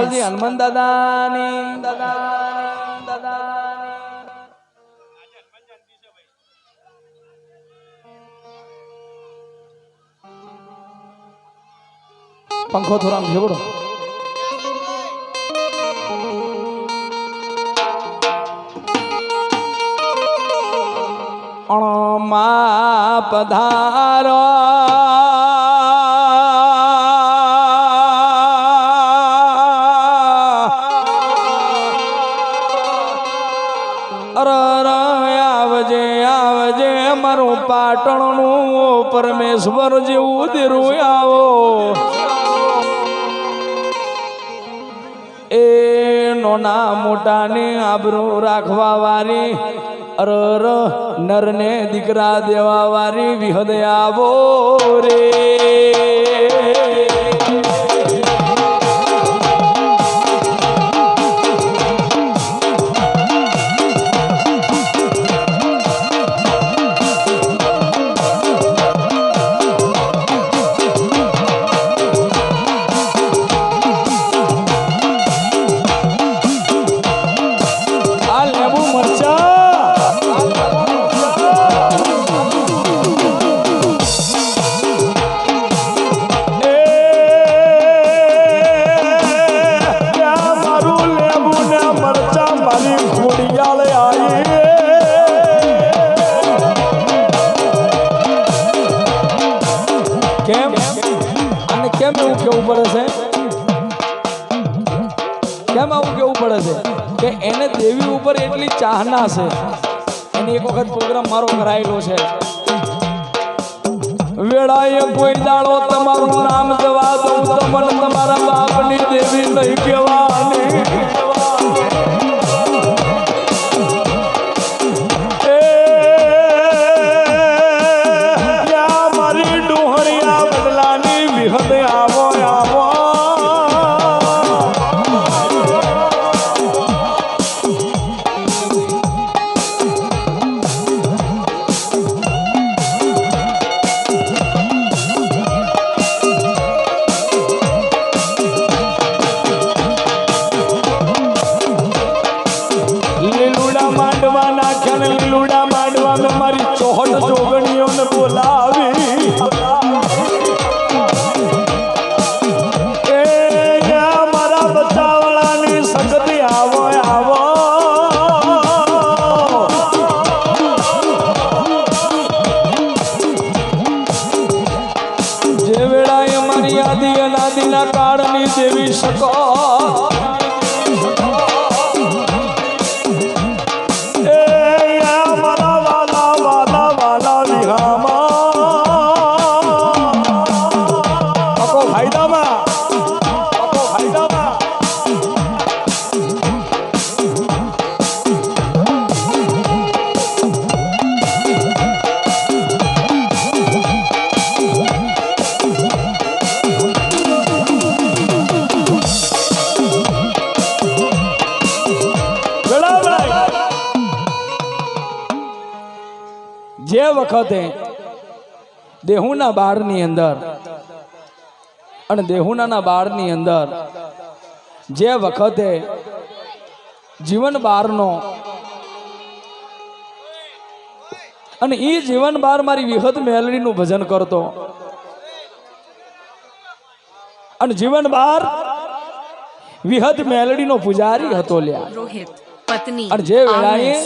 અમરજી હનુમાન દાદાની પંખો થોડા જેવડો અણમા પધારો આવજે આવજે મારું પાટણનું પરમેશ્વર જેવું દેરું આવો એ નોના મોટાને આબરૂ રાખવા વાળી નર ને દીકરા દેવા વાળી વિહદ આવો રે કે એને દેવી ઉપર એટલી ચાહના છે એને એક વખત પ્રોગ્રામ મારો કરાયેલો છે વેળાએ કોઈ દાડો તમારું નામ જવા દઉં તો મને તમારા બાપની દેવી નહીં કહેવાની મારી ડુહરિયા બદલાની વિહદ આવો આવો કાળની દેવી શકો મારા વાલા વાલા વાલા વિહામાં ફાયદામાં જે વખતે દેહુના બાળની અંદર અને દેહુનાના બાળની અંદર જે વખતે જીવન બારનો અને એ જીવન બાર મારી વિહદ મેલડીનું ભજન કરતો અને જીવન બાર વિહદ મેલડીનો પૂજારી હતો લ્યા રોહિત પત્ની અને જે વેળાએ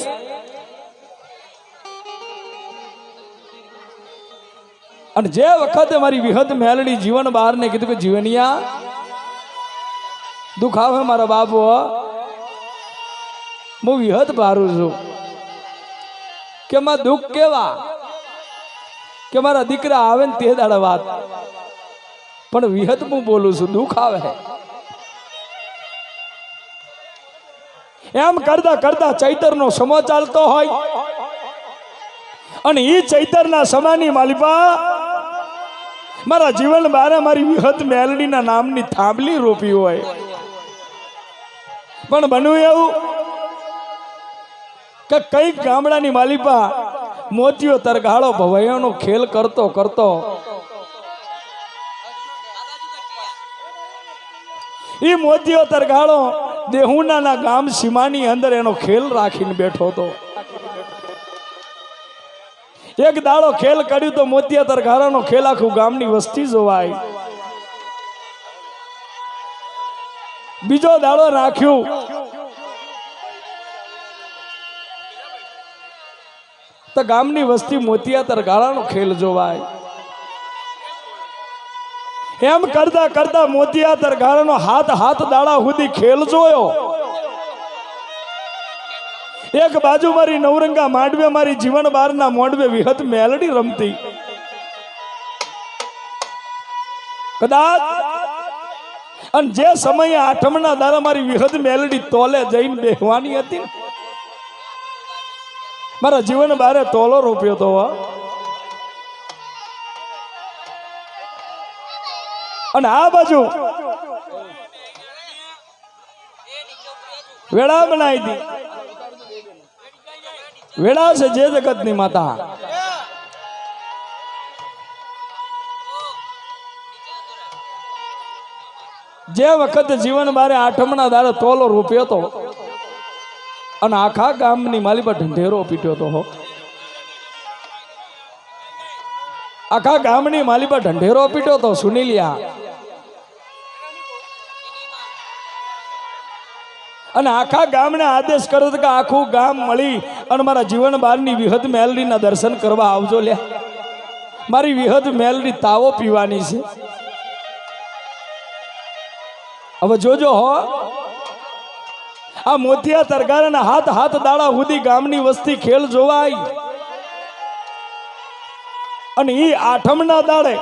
અને જે વખતે મારી વિહદ મેલડી જીવન બાર ને કીધું કે જીવનિયા દુઃખ આવે મારા બાપુ હું વિહદ બારું છું કે માં દુઃખ કેવા કે મારા દીકરા આવે ને તે દાડા વાત પણ વિહદ હું બોલું છું દુઃખ આવે એમ કરતા કરતા ચૈતરનો સમો ચાલતો હોય અને એ ચૈતરના સમાની માલિપા મારા જીવન બારે મારી વિહદ મેલડીના નામની થાંભલી રોપી હોય પણ બન્યું એવું કે કઈક ગામડાની માલિપા મોતીઓ તરગાળો ભવૈયાનો ખેલ કરતો કરતો ઈ મોતીઓ તરગાળો દેહુના ગામ સીમાની અંદર એનો ખેલ રાખીને બેઠો હતો. એક દાડો ખેલ કર્યું તો મોતિયા તરગાળાનો ખેલ આખું ગામની વસ્તી જોવાય. બીજો દાડો રાખ્યું તો ગામની વસ્તી મોતિયા તરગાળાનો ખેલ જોવાય. એમ કરતા કરતા મોતિયા તરગાળાનો હાથ દાડા સુધી ખેલ જોયો. એક બાજુ મારી નવરંગા માંડવે મારી જીવન બારના મોંડવે વિહત મેલડી રમતી. કદાચ અને જે સમયે આઠમના દાડા મારી વિહત મેલડી તોલે જઈને બેહવાની હતી, મારા જીવન બારે તોલો રોપ્યો તો. અને આ બાજુ વેળા બનાવી હતી. વેળા છે જે જગતની માતા. જે વખત જીવન બારે આઠમના દાડે તોલો રૂપ્યો હતો અને આખા ગામની માલી પર ઢંઢેરો પીટ્યો હતો. આખા ગામની માલી પર ઢંઢેરો પીટ્યો હતો. સુનિલિયા અને આખા ગામને આદેશ કર્યો કે આખું ગામ મળી અને મારા જીવન બારની વિહત મેલડીના દર્શન કરવા આવજો. લે મારી વિહત મેલડી તાવો પીવાની છે. હવે જોજો હો, આ મોતિયા તરગાળાના હાથ દાડા સુધી ગામની વસ્તી ખેલ જોવાય. અને ઈ આઠમના દાડે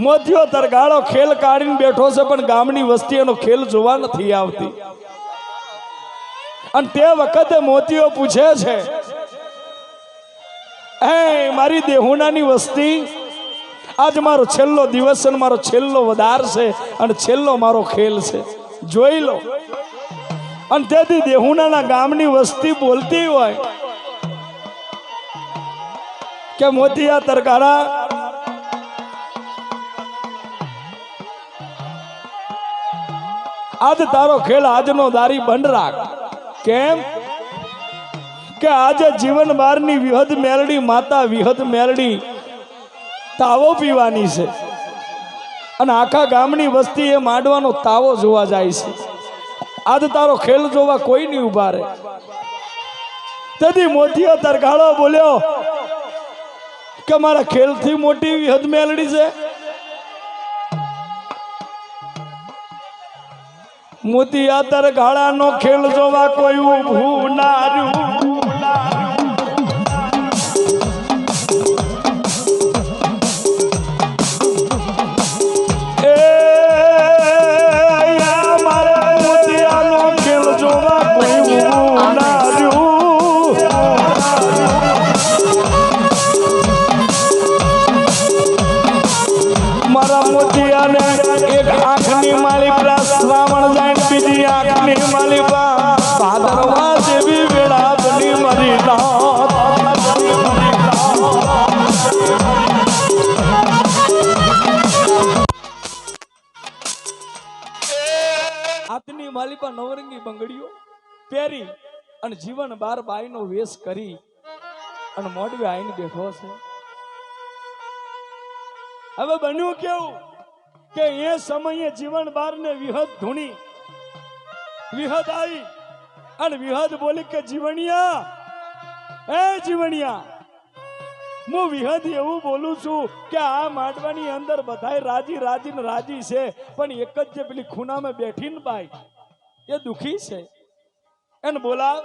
મોતિયો તરગાળો ખેલ કાઢીને બેઠો છે, પણ ગામની વસ્તી એનો ખેલ જોવા નથી આવતી. અને તે વખતે મોતિયો પૂછે છે, હે મારી દેહુનાની વસ્તી, આજ મારો છેલ્લો દિવસ અને મારો છેલ્લો વધાર છે અને છેલ્લો મારો ખેલ છે, જોઈ લો. અને તેથી દેહુનાના ગામની વસ્તી બોલતી હોય કે મોતિયા તરગાળા, આજ તારો ખેલ આજનો દારી બંધ રાખ. કેમ કે આજે જીવન બારની વિહત મેલડી માતા વિહત મેલડી તાવો પીવાની છે અને આખા ગામની વસ્તી એ માંડવાનો તાવો જોવા જાય છે. આજ તારો ખેલ જોવા કોઈ નહીં ઉભા રહે. તેથી મોતિયો તરગાળો બોલ્યો કે મારા ખેલથી મોટી વિહત મેલડી છે. મોતિયા તરગાળાનો ખેલ જોવા કોઈ ઊભું ના રહ્યું. એક આંખની માલી પર શ્રાવણ જાય, બીજી આંખની માલી પર ભાદરવા જેવી વેળા બની મરી હાથની માલી પર નવરંગી બંગડીઓ પહેરી અને જીવન બાર બાઈનો વેશ કરી અને મોઢવે આવીને બેઠો છે. હવે બન્યું કેવું કે એ સમયે જીવન બાર ને વિહત ધૂણી વિહત આવી અને વિહત બોલી કે જીવણિયા, એ જીવણિયા, હું વિહત એવું બોલું છું કે આ માંડવાની અંદર બધાય રાજી રાજી ને રાજી છે, પણ એક જ જે પેલી ખૂણામાં બેઠીને બાઈ એ દુખી છે, એને બોલાવ.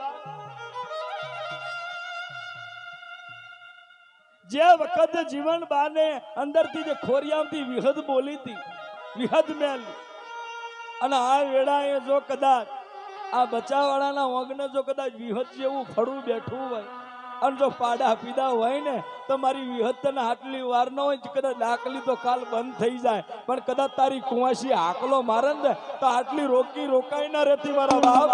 જે વખત જીવન બાને અંદરથી જે ખોરિયામથી વિહત બોલી હતી, વિહત મેલ, અને આ વેળાએ જો કદાચ આ બચાવાળાના વગને જો કદાચ વિહત જેવું ફળું બેઠું હોય અને જો પાડા પીધા હોય ને તો મારી વિહત ને આટલી વાર ન હોય, કદાચ ડાકલી તો કાલ બંધ થઈ જાય, પણ કદાચ તારી કુંવાસી હાકલો મારે ને તો આટલી રોકાઈ ના રહેતી મારા બાપ.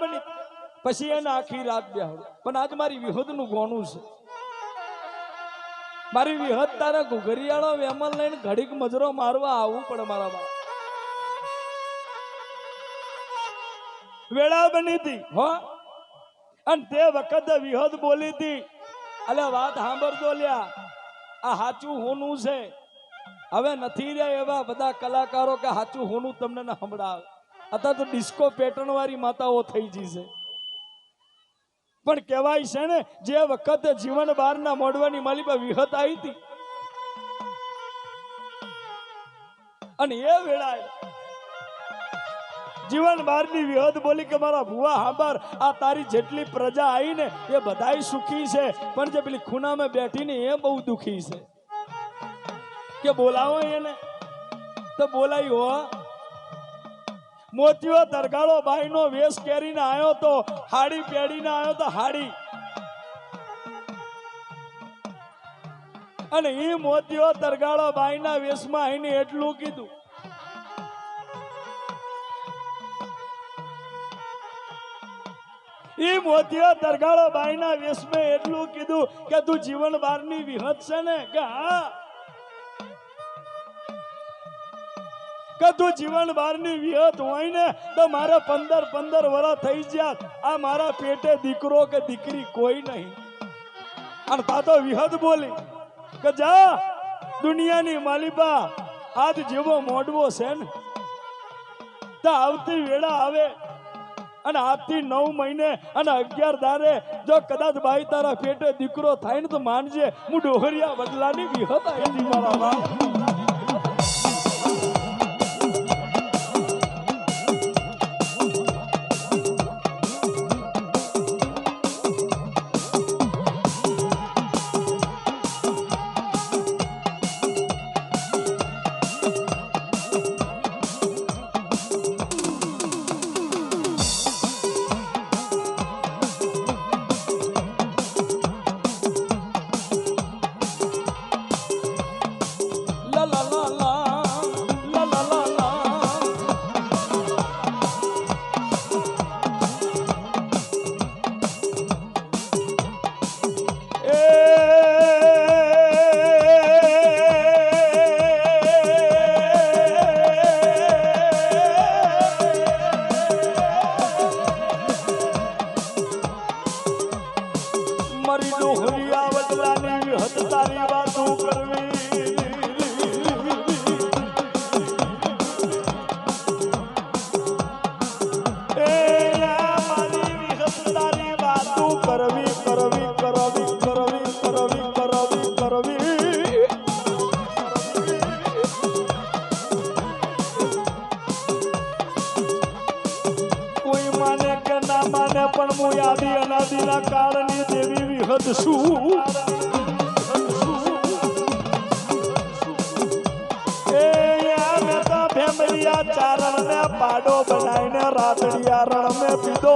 બની પછી એને આખી રાત બેહાડું પણ આજ મારી વિહદનું ગોણું છે મારી વિહદ તારા ઘુઘરિયાળો વેમલ લઈને ઘડીક મજરો મારવા આવવું પડે મારા બા વેળા બની હતી હો અને તે વખતે વિહદ બોલી હતી અલે વાત સાંભળજો લ્યા આ હાચું હોનું છે હવે નથી રહ્યા એવા બધા કલાકારો કે હાચું હોનું તમને ન સંભળાવે અત્યારે તો ડિસ્કો પેટર્ન વાળી માતાઓ થઈ ગઈ છે પણ કહેવાય છે ને જે વખતે જીવન બહારના મોડવાની માલી પર વિહત આવી હતી અને એ વેળાએ જીવન બહારની વિહત બોલી કે મારા ભુવા હાંબર આ તારી જેટલી પ્રજા આવી ને એ બધાય સુખી છે પણ જે પેલી ખૂણામાં બેઠી ને એ બહુ દુખી છે કે બોલાવો એને તો બોલાઈ હો મોતીઓ તરગાળો બાઈ નો વેશ કેરીને આવ્યો તો હાડી પેડીને આવ્યો તો હાડી અને એ મોતીઓ તરગાળો બાઈ ના વેશમાં આવીને એટલું કીધું એ મોતીઓ તરગાળો બાઈ ના વેશમાં એટલું કીધું કે તું જીવન બારની વિહત છે ને કે હા કે તું જીવન બહારની વિહત હોય ને તો મારે 15 વર્ષ થઈ ગયા આ મારા પેટે દીકરો કે દીકરી કોઈ નહીં અને તા તો વિહત બોલી કે જા દુનિયાની માલિપા આજ જેવો મોડવો છે ને તો આવતી વેળા આવે અને આજથી 9 મહિને અને 11 દારે જો કદાચ બાઈ તારા પેટે દીકરો થાય ને તો માનજે હું ડોહરિયા બદલાની વિહત આવી મારા બાપ મારી ડોહરિયા બદલાની વિહત તારી વાતો કરવી એ મારી વિહત તારી વાતો કરવી કરવી કરવી કરવી કરવી કરવી કરવી કોઈ માને કે ના માને પણ હું યાદી અનાદિના કાળની દેવી વિહત છું એ મેં તો ફેમરિયા ચારણ ને પાડો બનાવીને રાતડિયા રણ મેં પીધો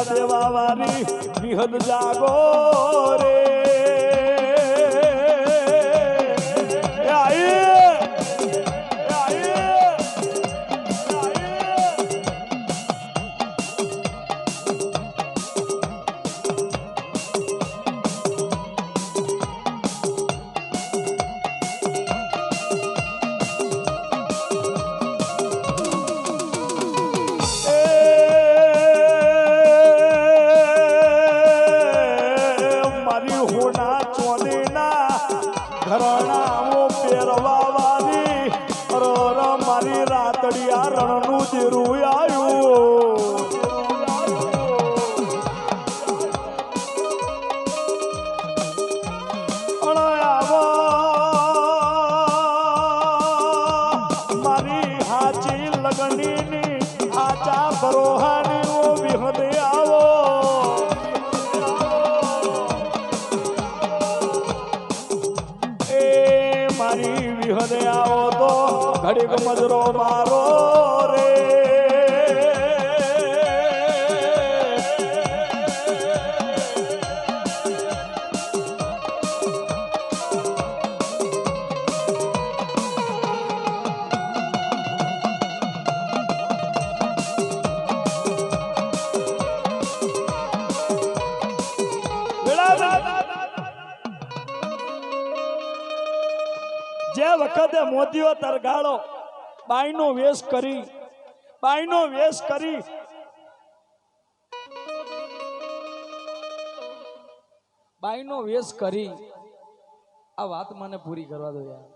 દેવા વારી વિહદ જાગો રે મારી રાતડિયા રણનું જીરું આવ્યું મારી હાચી લગનીની હાચા બરોહાની ઓ વિહદે આવો મારી વિહદે આવો તો ઘડીક મજરો મારો રે જે વખતે મોદીઓ તરગાળો બાઈનો વેશ કરી આ વાત મને પૂરી કરવા દો યાર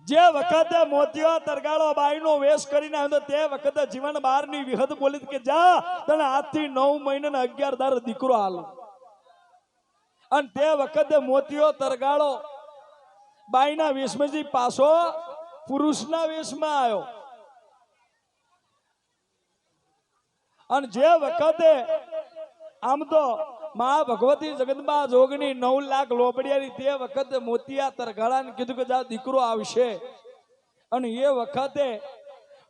જે વખતે મોતીઓ તરગાળો બાઈનો વેશ કરીને આવ્યો તે વખતે જીવન બહારની વિહદ બોલી કે જા તને આજથી 9 મહિના 11 દાર દીકરો હાલો અને તે વખતે મોતીઓ તરગાળો બાઈના વેશમાંથી પાછો પુરુષના વેશમાં આવ્યો અને જે વખતે આમ તો મા ભગવતી જગદંબા જોગણી 9 લાખ લોબડિયાની તે વખતે મોતિયા તરગાળાને કીધું કે જા દીકરો આવશે અને એ વખતે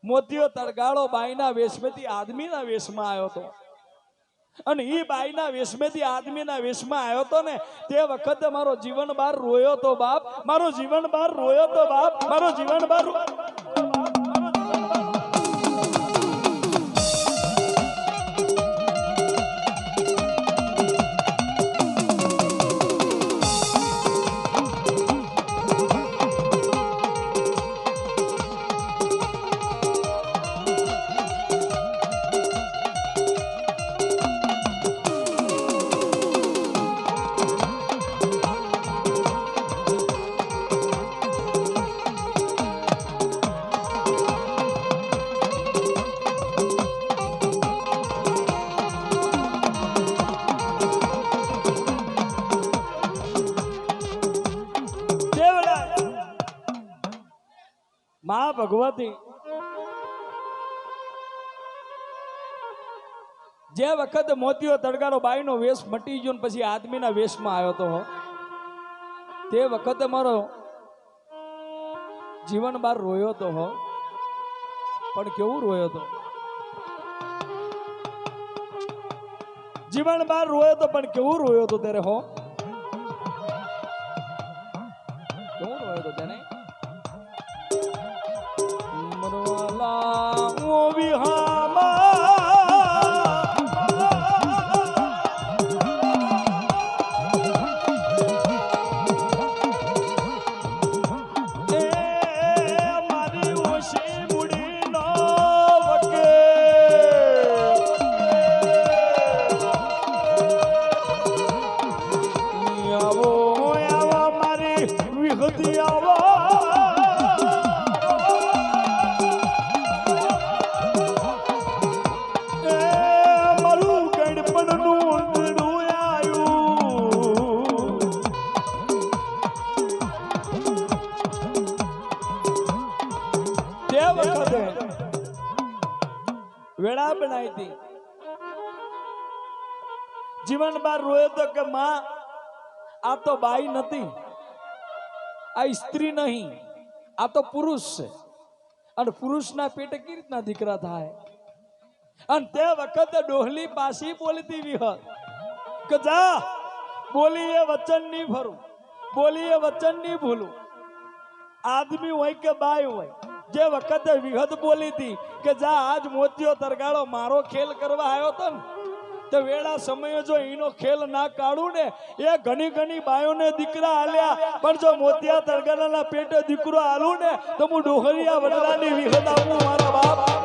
મોતીઓ તરગાળો બાઈના વેશમાંથી આદમીના વેશમાં આવ્યો હતો અને એ બાઈના વેશમાંથી આદમીના વેશમાં આવ્યો તો ને તે વખતે મારો જીવન બાર રોયો તો બાપ મારો જીવન બાર રોયો તો બાપ મારો જીવન બાર મા ભગવતી જે વખત મોતીઓ તડકાનો બાઈનો વેશ મટી ગયો પછી આદમીના વેશમાં આવ્યો તો તે વખતે મારો જીવન બાર રોયો તો પણ કેવું રોયો તો જીવન બાર રોયો તો પણ કેવું રોયો તો ત્યારે કેવું રોયો તો તેને ઓ વિહામા મારી ઓછી મુડી નો વકે આવો આવો મારી વિહદી આવો વેળા બનાવી હતી જીવન બાર રોયો તો કે માં આ તો બાઈ નથી આ સ્ત્રી નહીં આ તો પુરુષ છે અને પુરુષના પેટે કેવી રીતના દીકરા થાય અને તે વખતે ડોહલી પાછી બોલતી વિહત કે જા બોલી એ વચન નહીં ભરું બોલી એ વચન નહીં ભૂલું આદમી હોય કે બાઈ હોય જે વખતે વિહદ બોલી હતી કે જા આજ મોતીઓ તરગાળો મારો ખેલ કરવા આવ્યો તો ને તો વેળા સમયે જો એનો ખેલ ના કાઢું ને એ ઘણી ઘણી બાયોને દીકરા આલ્યા પણ જો મોતિયા તરગાળાના પેટે દીકરો આલું ને તો હું ડોહરિયા વડલાની વિહદ આવું મારા બાપ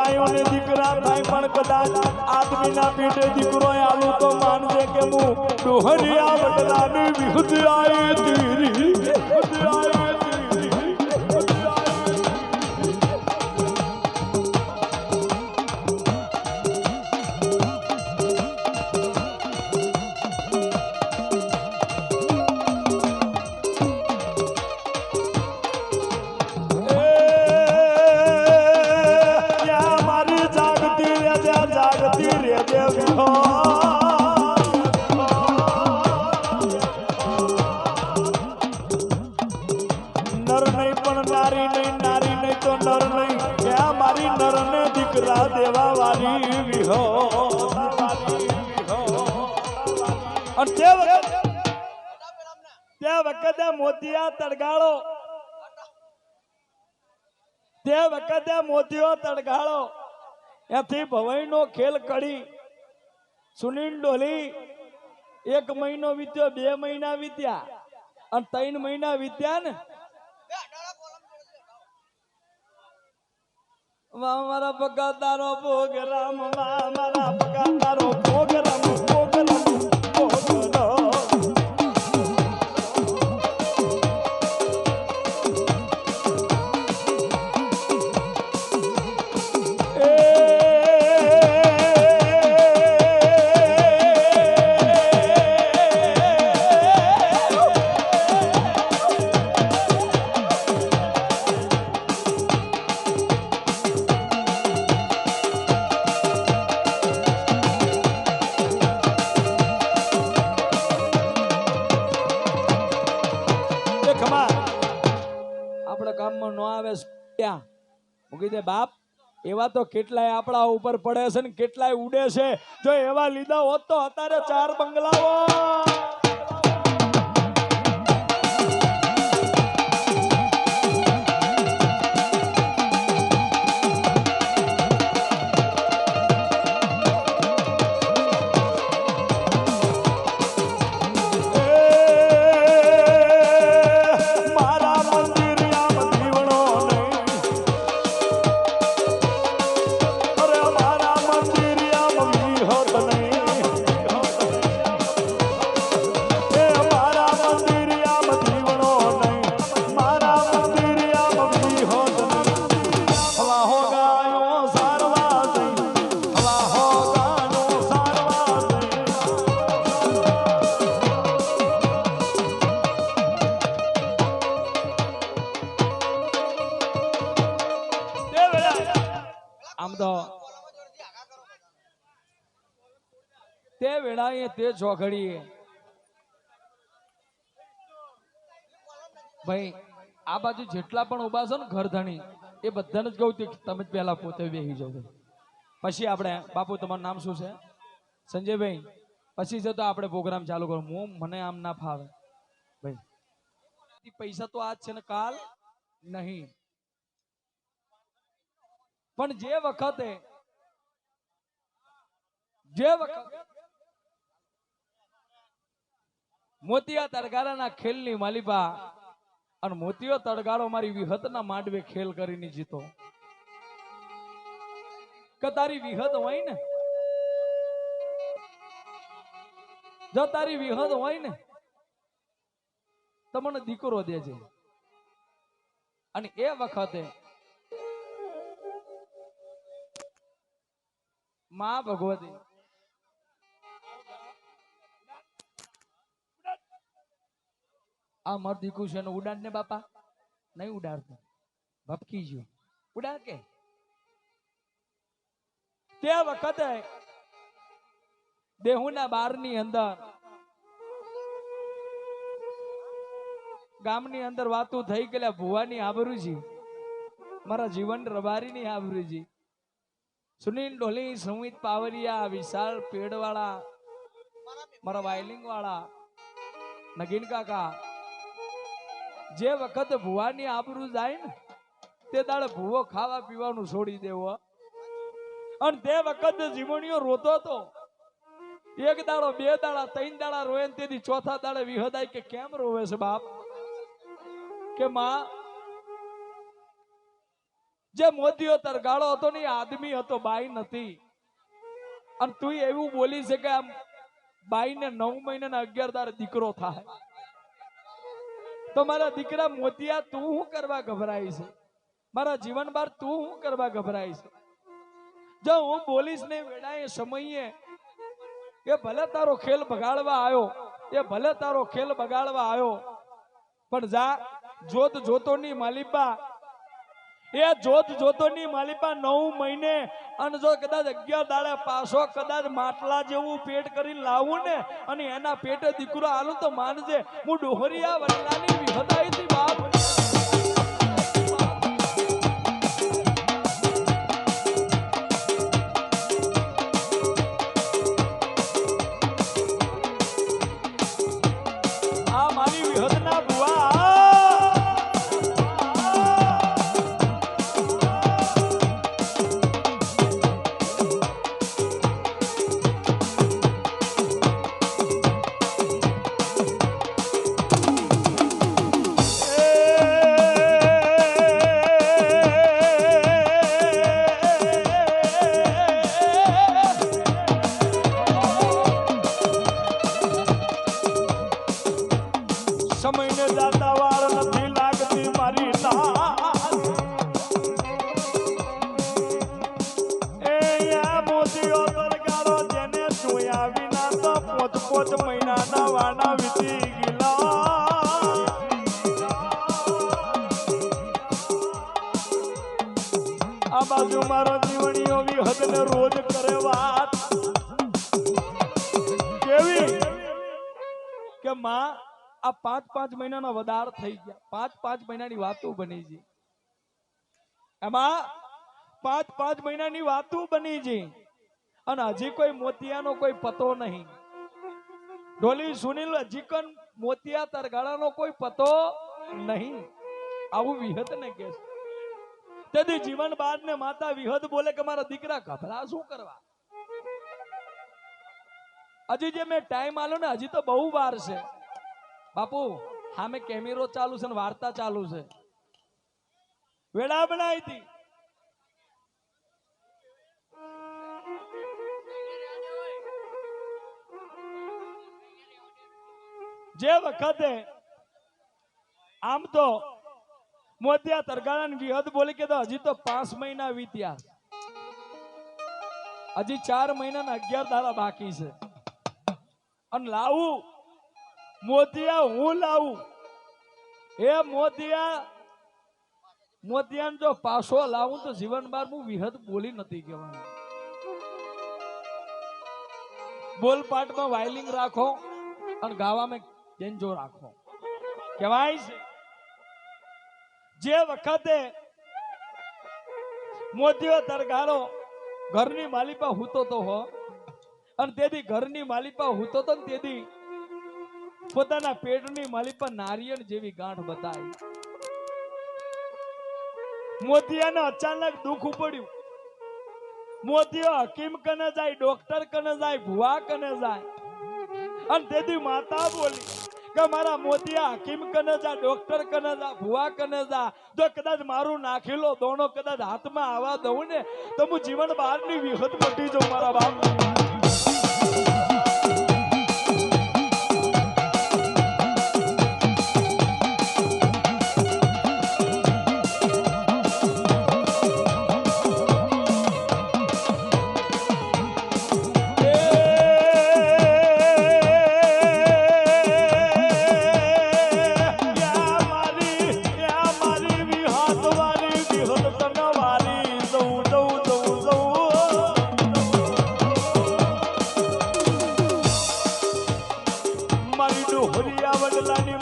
ગાયો ને દીકરા થાય પણ કદાચ આદમીના પેટે દીકરો આલું તો માનજે કે હું ડોહરિયા વડલાની વિહુદ આઈ તીરી વિહુદ આઈ તીરી વિહુદ આઈ દેવા વાલી વિહો અને તે વખતે મોતિયા તડગાળો એથી ભવાઈનો ખેલ કડી સુનિલ ડોલી 1 મહિનો વીત્યો 2 મહિના વીત્યા અને 3 મહિના વીત્યા ને મારા પગાતારો પ્રોગ્રામ મારા પગાતારો પ્રોગ્રામ બાપ એવા તો કેટલાય આપણા ઉપર પડે છે ને કેટલાય ઉડે છે જો એવા લીધા હોત તો અત્યારે 4 બંગલાઓ તે વેળાએ તે ચોઘડીએ ભાઈ આ બાજુ જેટલા પણ ઉભા છે ને ઘરધણી એ બધાને જ કહું તમે પહેલા પોતે બેસી જાવ પછી આપણે બાપુ તમારું નામ શું છે સંજયભાઈ પછી છે તો આપણે પ્રોગ્રામ ચાલુ કરો મને આમ ના ફાવે ભાઈ પૈસા તો આજ છે ને કાલ નહીં પણ જે વખતે મોતિયા તડગાળાના ખેલની માલિબા અને મોતિયો તડગાળો મારી વિહતના માંડવે ખેલ કરીને જીતો કે તારી વિહત હોય ને જો તારી વિહત હોય ને તો મને દીકરો દેજે અને એ વખતે માં ભગવતી આ મર દીકુ છે ઉડાડ ને બાપા નહીં ઉડાડતો ભપકી ગયો ઉડાડ કે તે વખતે દેહુના બારની અંદર ગામની અંદર વાતો થઈ ગયેલા ભુવાની આબરૂજી મારા જીવન રબારીની આબરૂજી સુનિલ ડોલી સુમિત પાવરિયા વિશાલ પેડવાળા મારા વાયલિંગ વાળા નગીન કાકા જે વખત ભુવાની આબરૂ જાય ને તે દાડે ભુવો ખાવા પીવાનું છોડી દેવો અને તે વખત જીવણીઓ રોતો હતો 1 દાડો 2 દાડા 3 દાડા રોય ને તેથી ચોથા દાડે વિહદાય કે કેમ રોવે છે બાપ કે માં જે મોદીઓ તરગાળો હતો ને આદમી હતો, બાઈ નથી. અને તું એવું બોલી છે કે આમ બાઈ ને 9 મહિનાના 11 દાર દીકરો થાય. તો મારા દીકરા મોતિયા, તું શું કરવા ગભરાય છે? મારા જીવન બાર તું શું કરવા ગભરાય છે? જો હું બોલીશ ને વેડાએ સમયે, એ ભલે તારો ખેલ બગાડવા આવ્યો, એ ભલે તારો ખેલ બગાડવા આવ્યો, પણ જા જોત જોતોની માલિપા, એ જોત જોતોની માલિપા 9 મહિને અને જો કદાચ 11 દાડે પાછો કદાચ માટલા જેવું પેટ કરીને લાવું ને અને એના પેટે દીકરો આલું તો માનજે હું ડોહરિયા વડલાની વિહદાઈથી બાપ. આ મારી વિહદના બુઆ સમયને જાતા વાર નથી લાગતી મારી નાથ. એ યા મોદીઓ તરગાળો જેને જોયા વિના તો 5 મહિનાના વાના વીતી ગયેલા. આ બાજુ મારો જીવણીઓ વિહદને રોજ કરે વાત કેવી કે માં આ 5 મહિનાનો વધાર થઈ ગયા. 5 મહિનાની વાતો બની છે. એમાં 5 મહિનાની વાતો બની છે અને હજી કોઈ મોતિયાનો કોઈ પતો નહીં. ઢોલી સુનિલ હજી કન મોતિયા તરગાળાનો કોઈ પતો નહીં. આવું વિહત ને કે છે. તેથી જીવન બાદ ને માતા વિહત બોલે કે મારા દીકરા ગભરા શું કરવા? હજી જે મેં ટાઈમ આલ્યો ને હજી તો બહુ વાર છે બાપુ. સામે કેમેરો ચાલુ છે ને વાર્તા ચાલુ છે. વેડા બનાવી હતી. જે વખતે આમ તો મોતિયા તરગાળાની વિહદ બોલી કે હજી તો 5 મહિના વીત્યા, હજી 4 મહિનાના 11 દાડા બાકી છે. અને લાવું મોતિયા હું લાવું. એ મોતિયાને જો પાછો લાવું તો જીવન બાર હું વિહદ બોલી નથી કહેવાનું. બોલપાટમાં વાયલિંગ રાખો અને ગાવામાં ગેંજો રાખો કહેવાય છે. જે વખતે મોતિયો તરગાળો ઘરની માલિપા હૂતો તો હો અને તેથી ઘરની માલિપા હૂતો તો ને તેથી પોતાના પેટની માલિપા નારિયેળ જેવી ગાંઠ બતાવી. મોતિયાને અચાનક દુઃખ પડ્યું. મોતિયો હકીમ કને જાય, ડોક્ટર કને જાય, ભુવા કને જાય અને તેથી માતા બોલી કે મારા મોતિયા હકીમ કને જા, ડોક્ટર કને જા, ભુવા કને જા. જો કદાચ મારું નાખેલો દોણો કદાચ હાથમાં આવવા દઉં ને તો હું જીવન બહારની વિહત મટી જાઉં મારા બાપ.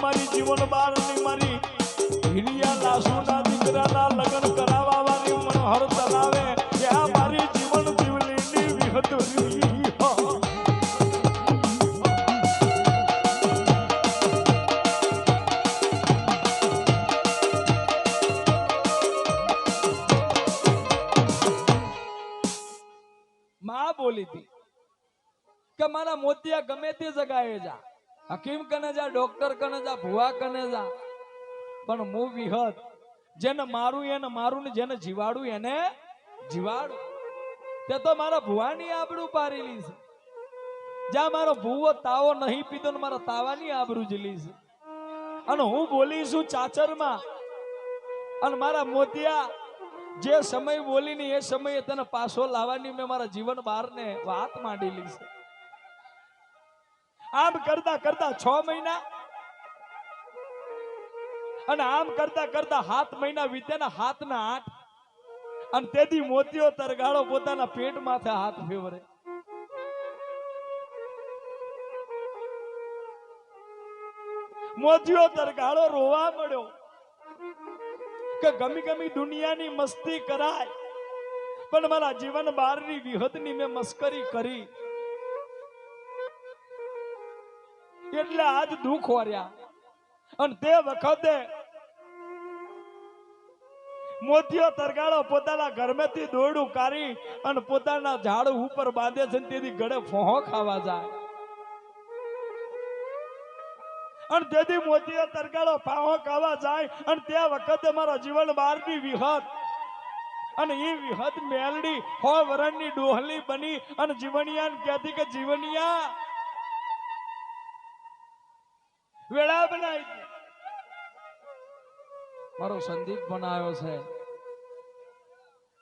મારી જીવન બારની મારી હિરિયા લાસુના દીકરાના લગ્ન કરાવવાની મનોહર તલાવે કે આ મારી જીવન જીવલીની વિહત માં બોલી હતી કે મારા મોતિયા ગમે તે જગાએ જા, હકીમ કને જા, ડોક્ટર કને જા, ભુવા કને જા, પણ હું વિહત જેને મારું એને મારું ને જેને જીવાડું એને જીવાડું. તે તો મારા ભુવાની આબરૂ પારેલી છે. જ્યાં મારો ભૂવો તાવો નહીં પીધો ને મારા તાવાની આબરૂ જલી છે. અને હું બોલીશું ચાચરમાં અને મારા મોતિયા જે સમય બોલીને એ સમયે તને પાછો લાવવાની મેં મારા જીવન બહારને વાત માંડેલી છે. આમ કરતા કરતા 6 મહિના અને આમ કરતા કરતા 7 મહિના વીત્યા, 7 ના 8 અને તેથી મોતિયો તરગાળો પોતાના પેટ માથે હાથ ફેવરે. મોતિયો તરગાળો રોવા મળ્યો કે ગમી ગમી દુનિયાની મસ્તી કરાય પણ મારા જીવન બહારની વિહતની મેં મસ્કરી કરી એટલે આજ દુઃખ વર્યા. અને તે વખતે મોતિયો તરગાળો પોતાના ઘરમાંથી દોરડું કાઢી અને પોતાના ઝાડ ઉપર બાંધે છે. તેથી ગળે ફોહો ખાવા જાય અને તેથી મોતિયો તરગાળો ફાહો ખાવા જાય. અને તે વખતે મારા જીવન બહારની વિહત અને એ વિહત મેલડી 100 વરણની ડોહલી બની અને જીવણિયાને કહેતી કે જીવણિયા વેળા બનાવી મારો સંદીપ બનાવ્યો છે.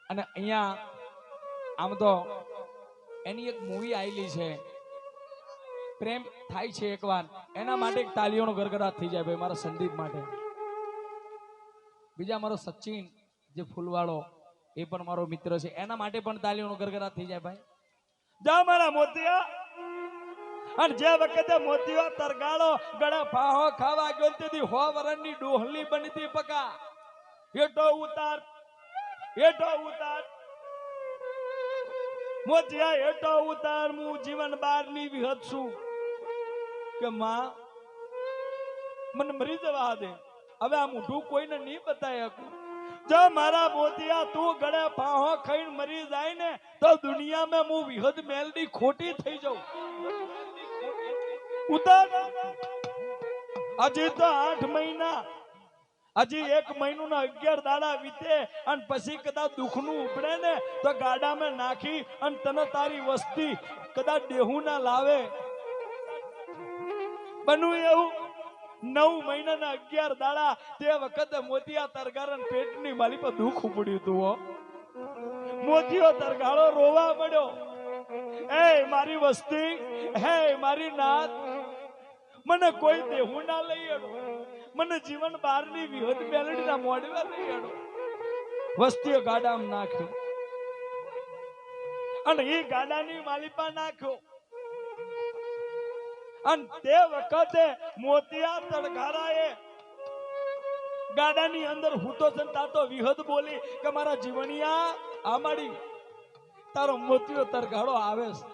અને અહીંયા આમ તો એની એક મૂવી આવેલી છે પ્રેમ થાય છે એકવાર, એના માટે એક તાલીઓનો ગરગડાટ થઈ જાય ભાઈ મારા સંદીપ માટે. બીજા મારો સચિન જે ફૂલવાળો એ પણ મારો મિત્ર છે, એના માટે પણ તાલીઓનો ગરગડાટ થઈ જાય ભાઈ. જા મારા મોતિયા. અને જે વખતે મોતિયો તરગાળો ગળે ફાહો ખાવા ગયો તેથી 100 વરણની ડોહલી બનતી પકા એટો ઉતાર મોતિયા એટો ઉતાર. હું જીવન બહારની વિહત છું કે માં મને મરી જવા દે. હવે આ મોઢું કોઈને નહીં બતાય શકું. જો મારા મોતિયા તું ગળે ફાહો ખાઈને મરી જાય ને તો દુનિયામાં હું વિહત મેલડી ખોટી થઈ જાઉં. ઉતાર. હજી તો 8 મહિના, હજી 1 મહિનો ના 11 દાડા વીતે અને પછી કદાચ દુઃખનું ઉપડે ને તો ગાડામાં નાખી અને તને તારી વસ્તી કદાચ દેહું ના લાવે. બનવું એવું 9 મહિનાના 11 દાડા તે વખતે મોતિયા તરગાળા પેટની માલી પર દુઃખ ઉપડ્યું હતું. મોતિયો તરગાળો રોવા મળ્યો. એ મારી વસ્તી, હે મારી નાત, મને કોઈ દેહું ના લઈ અડો, મને જીવન બહારની વિહત મેલડીના મોડવા લઈ અડો. વસ્તીઓ ગાડામાં નાખ્યો અને એ ગાડાની માલિપા નાખ્યો. અને તે વખતે મોતિયા તરગાળાએ ગાડાની અંદર હૂતો સંતાતો વિહત બોલી કે મારા જીવણિયા આમાડી તારો મોતિયો તરગાળો આવે છે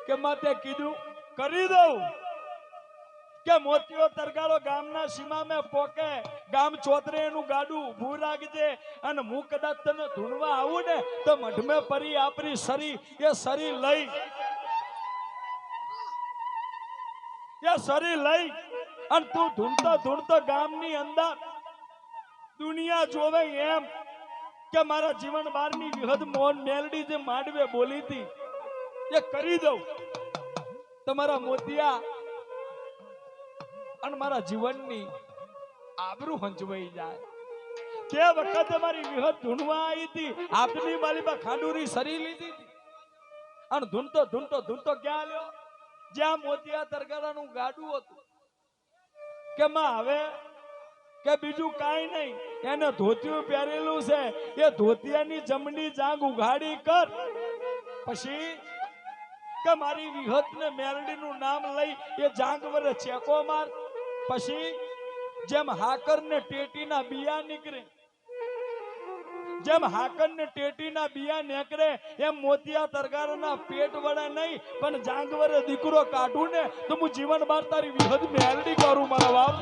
કે માતે કીધું કરી દઉં કે મોતિયો તરગાળો ગામના સીમામાં પોકે, ગામ ચોતરે એનું ગાડું ઊભું રાખજે અને હું કદાચ તને ધૂણવા આવું ને તો મઢમે પરી આપણી સરી એ સરી લઈ અને તું ધૂણતો ગામની અંદર દુનિયા જોવે એમ કે મારા જીવન બહારની વિહદ મોહન મેલડી જે માંડવે બોલી હતી એ કરી દઉં. તમારા મોતિયા અને મારા જીવનની આબરૂ હંચવાઈ જાય. તે વખતે મારી વિહદ ધૂણવા આવી હતી, આપની માલીમાં ખાંડુરી સરી લીધી હતી અને ધૂણતો ક્યાં લ્યો? જ્યાં મોતિયા તરગાળાનું ગાડું હતું કે માં હવે કે બીજું કાંઈ નહીં, એને ધોતિયું પહેરેલું છે, એ ધોતિયાની જમણી જાંગ ઉઘાડી કર. પછી કે મારી વિહત ને મેલડીનું નામ લઈ એ જાંગ વરે ચેકો માર. પછી જેમ હાકર ને ટેટીના બિયા નીકળે, જેમ હાકર ને ટેટીના બિયા નીકળે એમ મોતિયા તરગાળાના પેટ વડે નહીં પણ જાંગ વરે દીકરો કાઢું ને તો હું જીવન બાર તારી વિહત મેલડી કરું મારા બાપ.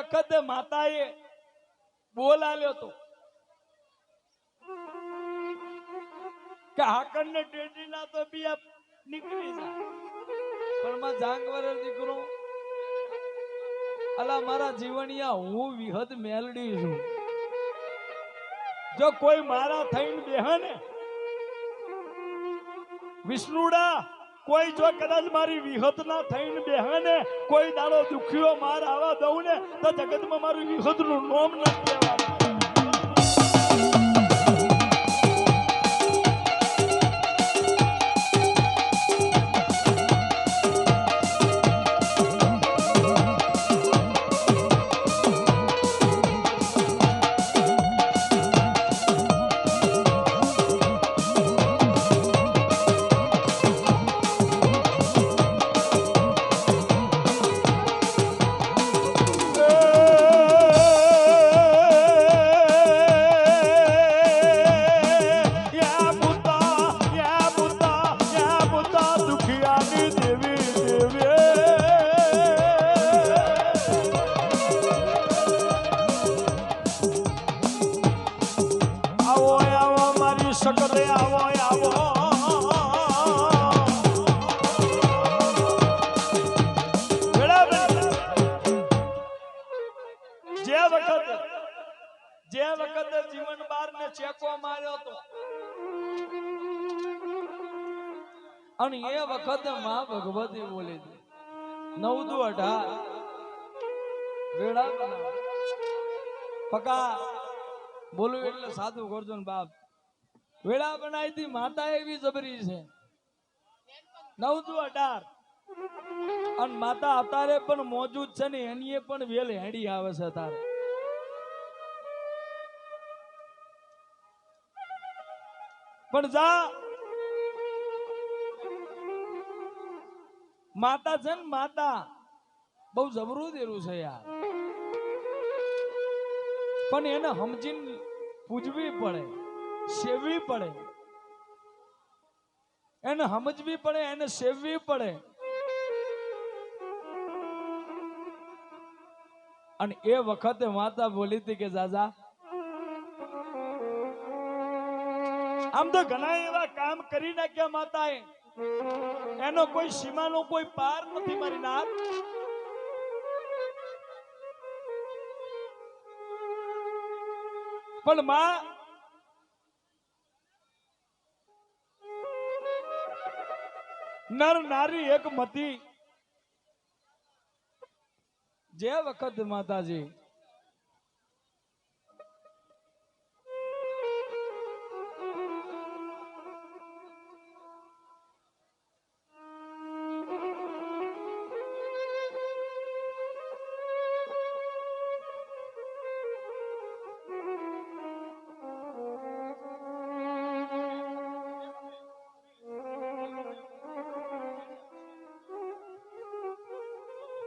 વખતે માતાએ બોલાવ્યો તો કે હાકણને ટેડીના તો બી નીકળી જાય, પણ માં જાંગવર દીકરો અલા મારા જીવનિયા હું વિહદ મેલડી છું. જો કોઈ મારા થઈને બેહને વિષ્ણુડા, કોઈ જો કદાચ મારી વિહત ના થઈને બેહને કોઈ દાડો દુખ્યો માર આવા દઉં ને તો જગતમાં મારું વિહત નું નામ નથી લેવાનું. શકતે આવો આવો જે વખતે જીવન બાર ને ચેકો માર્યો તો અને એ વખતે માં ભગવતી બોલી હતી 9-18 વેળા પકા બોલું એટલે સાદું કરજો ને બાપ. વેળા બનાવી હતી માતા એવી જબરી છે 9-18 અને માતા અત્યારે પણ મોજૂદ છે ને એની પણ વેલ હેડી આવે છે અત્યારે. પણ જા માતા છે ને માતા બહુ જબરું દેરું છે યાર, પણ એને સમજીને પૂજવી પડે, સેવવી પડે, એને સમજવી પડે, એને સેવવી પડે. અને એ વખતે માતા બોલી હતી કે જાજા આમ તો ઘણા એવા કામ કરી નાખ્યા માતાએ, એનો કોઈ સીમાનો કોઈ પાર નથી મારી નાથ. પણ માં નર નારી એક મતી. જે વખત માતાજી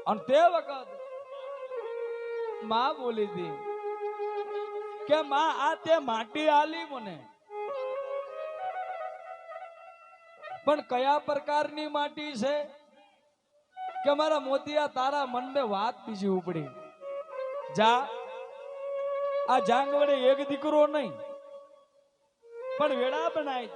અને તે વખત માં બોલી હતી કે માં આ તે માટી આલી મને, પણ કયા પ્રકારની માટી છે કે મારા મોતિયા તારા મનને વાત બીજી ઉપડી. જા આ જાંગ વડે એક દીકરો નહીં પણ વેળા બનાય.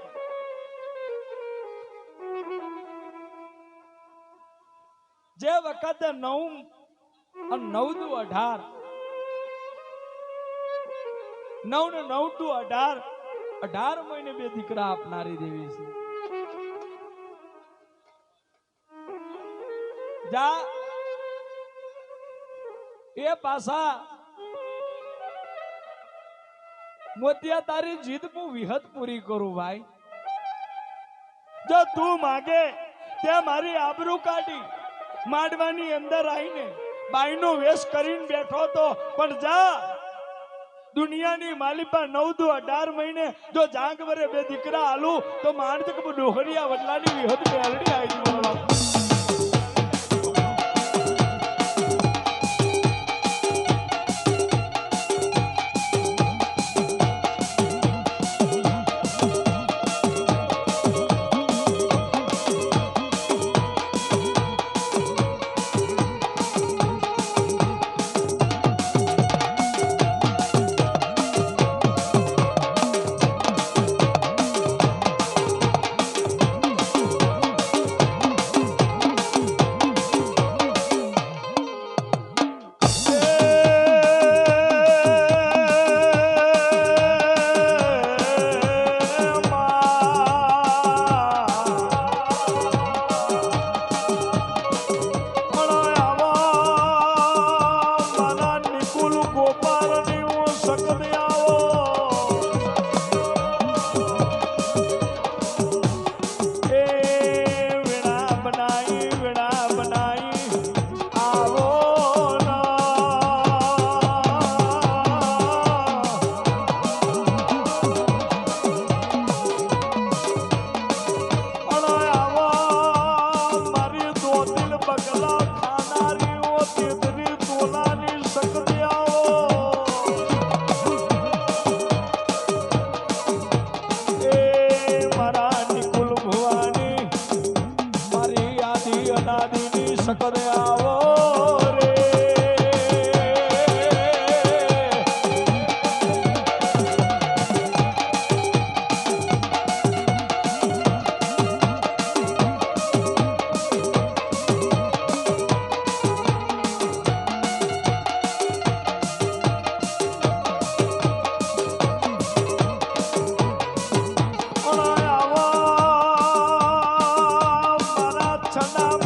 જે વખતે 9-18 18 મહિને બે દીકરા આપનારી દેવી છે. જા એ પાછા મોતિયા તારી જીદ હું વિહત પૂરી કરું ભાઈ. જો તું માગે તે મારી આબરૂ કાઢી માંડવાની અંદર આવીને બાઈનો વેશ કરીને બેઠો તો, પણ જા દુનિયાની માલિપા 9-18 મહિને જો જાંગ વરે બે દીકરા આલું તો માણસ ડોહરિયા વડલાની વિહત મેલડી આવી બોલા. ગોપાલની હું સકદ આવો એ વીણા બનાઈ આવો મારી દો દિલ બગલા ખાનારી ઓ તીતરી તોલાની સકદ આવો એ મારા નિકુલ ભવાની મારી આદિ અનાદિની સકદ આવો રે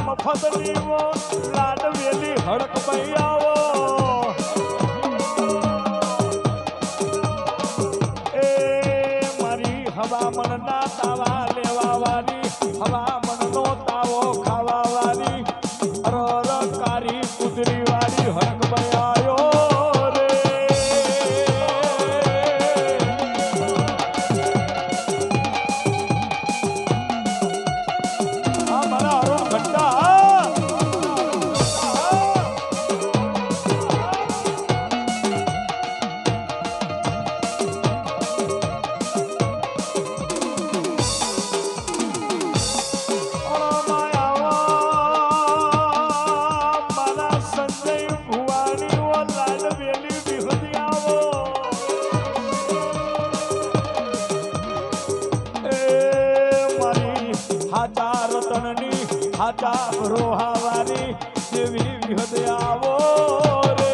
મફતની લાડ વેલી હડક ભાઈ આવો એ મારી હવામણ ના તાવા લેવા વાળી હવામણ નો તાવો ખાવા વાળી અરકારી કુદરી વાળી હડક ભાઈ આવ્યો રે આ મારા અરુણ ઘંટા હાચા રોહાવાની દેવી વિહદ આવો રે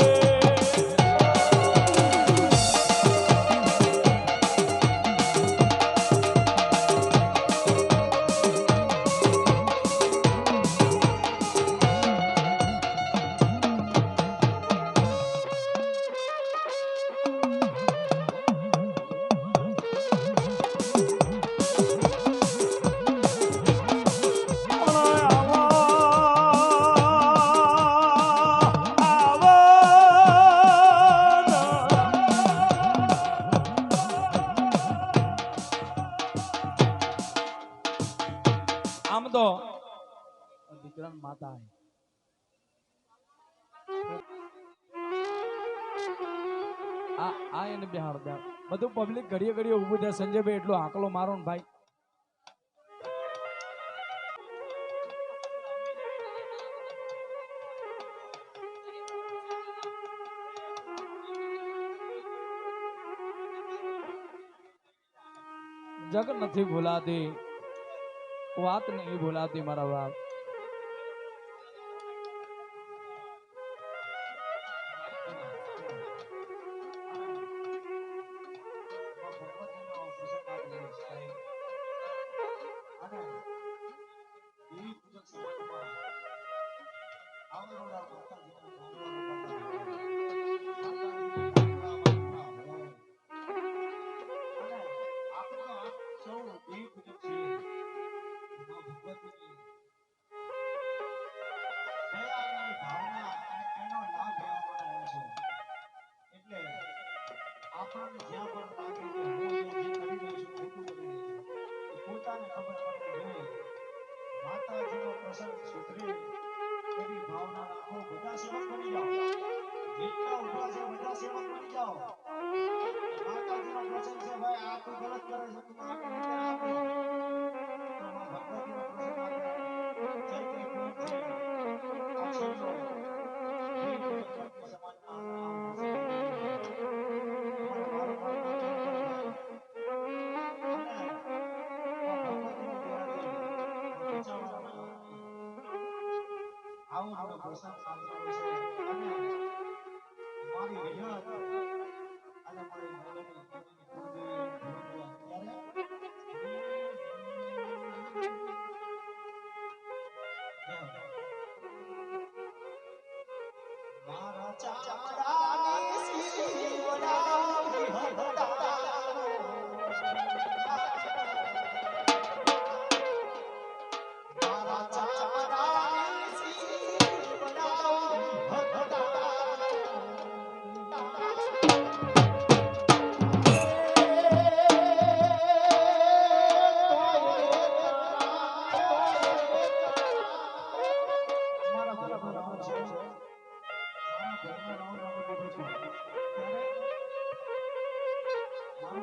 આમ તો દીકરા માતા આ એને બિહાર દે બધું પબ્લિક ઘડીએ ઘડીએ ઊભું થાય સંજયભાઈ એટલો આકલો મારો ને ભાઈ જગ નથી ભૂલાતી વાત નહીં ભૂલાતી મારા બાપ માતાજીનો પ્રસંગ સુધરી એવી ભાવના રાખો બધા સેવક બની જાઓ જેટલા ઉભા છે બધા સેવક બની જાઓ માતાજીનો પ્રસંગ છે ભાઈ આ તું ગલત કરે છે તું આ ભગવતીનો પ્રસંગ ચૈત્રી પૂનમ છે આ છેલ્લો આવું પ્રસંગ સાંભળ્યો છે અને મારી વિહત અને મારી મોલની મારા ચામડાની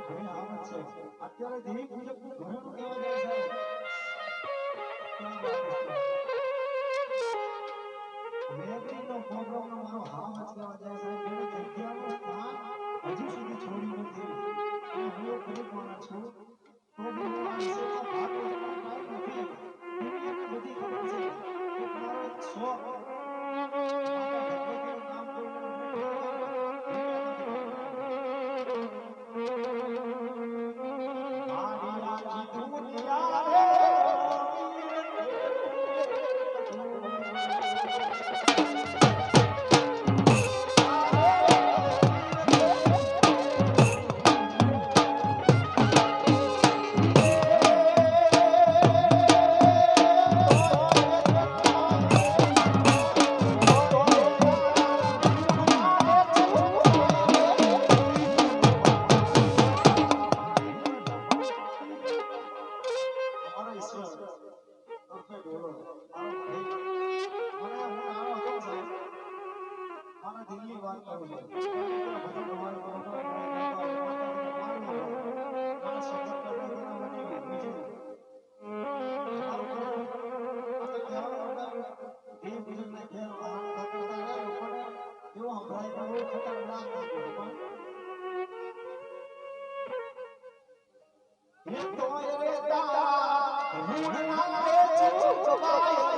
અત્યારે દેવી પૂજક નું ઘરેણું કહેવા જાય સાહેબ મેગડીનો પ્રોગ્રામ નો મારો હાવ જ કહેવા જાય સાહેબ એને જગ્યાનું સ્થાન હજી સુધી છોડ્યું નથી અને હું એક ગરીબ માણસ છું તો બી હું આ વિષયમાં ભાગ લેવાનો કાંઈ નથી દુનિયાને બધી ખબર છે કે મારો એક શોખ ભગવતીનું નામ કોઈને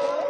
હું